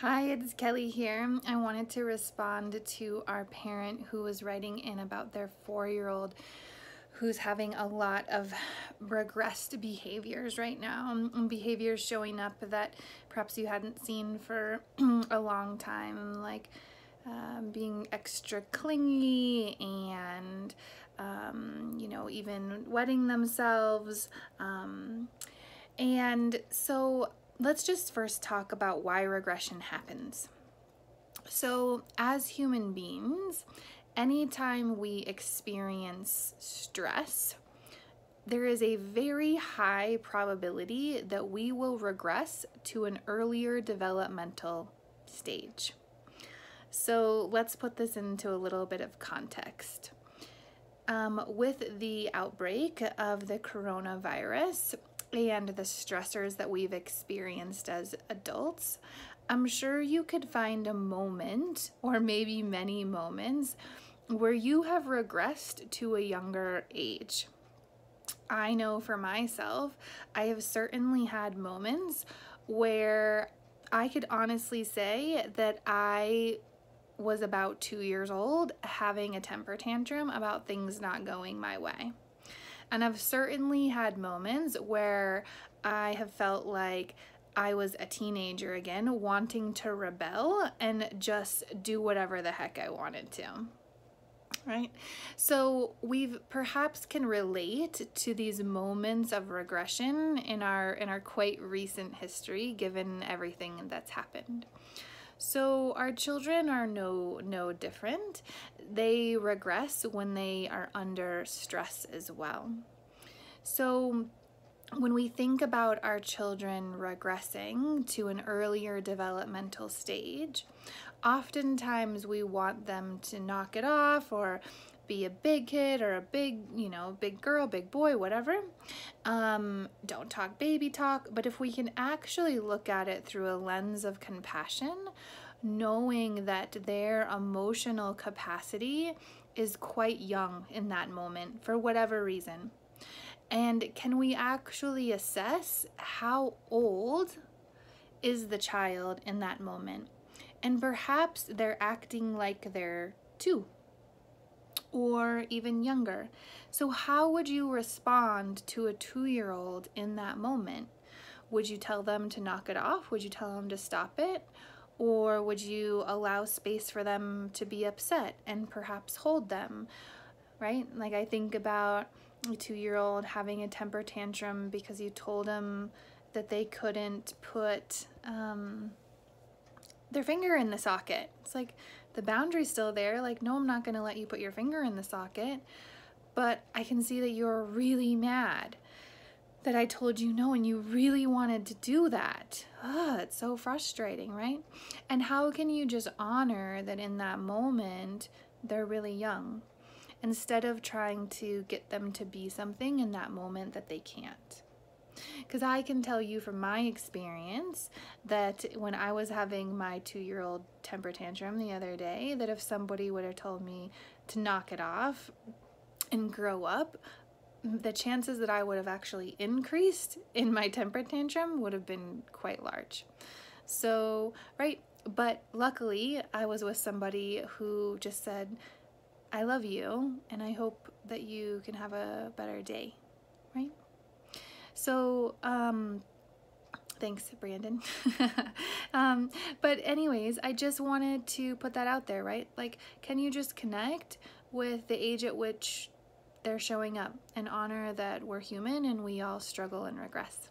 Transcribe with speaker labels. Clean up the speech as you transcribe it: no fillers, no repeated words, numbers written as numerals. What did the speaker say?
Speaker 1: Hi, it's Kelly here. I wanted to respond to our parent who was writing in about their 4-year-old who's having a lot of regressed behaviors right now. Behaviors showing up that perhaps you hadn't seen for a long time, like being extra clingy and, even wetting themselves. And so let's just first talk about why regression happens. So, as human beings, anytime we experience stress, there is a very high probability that we will regress to an earlier developmental stage. So, let's put this into a little bit of context. With the outbreak of the coronavirus, and the stressors that we've experienced as adults, I'm sure you could find a moment, or maybe many moments, where you have regressed to a younger age. I know for myself, I have certainly had moments where I could honestly say that I was about 2 years old having a temper tantrum about things not going my way. And I've certainly had moments where I have felt like I was a teenager again, wanting to rebel and just do whatever the heck I wanted to, right? So we've perhaps can relate to these moments of regression in our quite recent history, given everything that's happened. So our children are no different. They regress when they are under stress as well. So when we think about our children regressing to an earlier developmental stage, oftentimes we want them to knock it off or be a big kid or a big girl, big boy, whatever. Don't talk baby talk. But if we can actually look at it through a lens of compassion, knowing that their emotional capacity is quite young in that moment for whatever reason. And can we actually assess how old is the child in that moment? And perhaps they're acting like they're 2 or even younger. So how would you respond to a 2-year-old in that moment? Would you tell them to knock it off? Would you tell them to stop it? Or would you allow space for them to be upset and perhaps hold them, right? Like I think about a 2-year-old having a temper tantrum because you told them that they couldn't put their finger in the socket. It's like the boundary's still there. Like, no, I'm not going to let you put your finger in the socket, but I can see that you're really mad that I told you no and you really wanted to do that. It's so frustrating, right? And how can you just honor that in that moment they're really young, instead of trying to get them to be something in that moment that they can't? Because I can tell you from my experience that when I was having my 2-year-old temper tantrum the other day, that if somebody would have told me to knock it off and grow up, the chances that I would have actually increased in my temper tantrum would have been quite large. So, right, but luckily I was with somebody who just said, I love you and I hope that you can have a better day, right? So, thanks, Brandon. But anyways, I just wanted to put that out there, right? Like, can you just connect with the age at which they're showing up and honor that we're human and we all struggle and regress?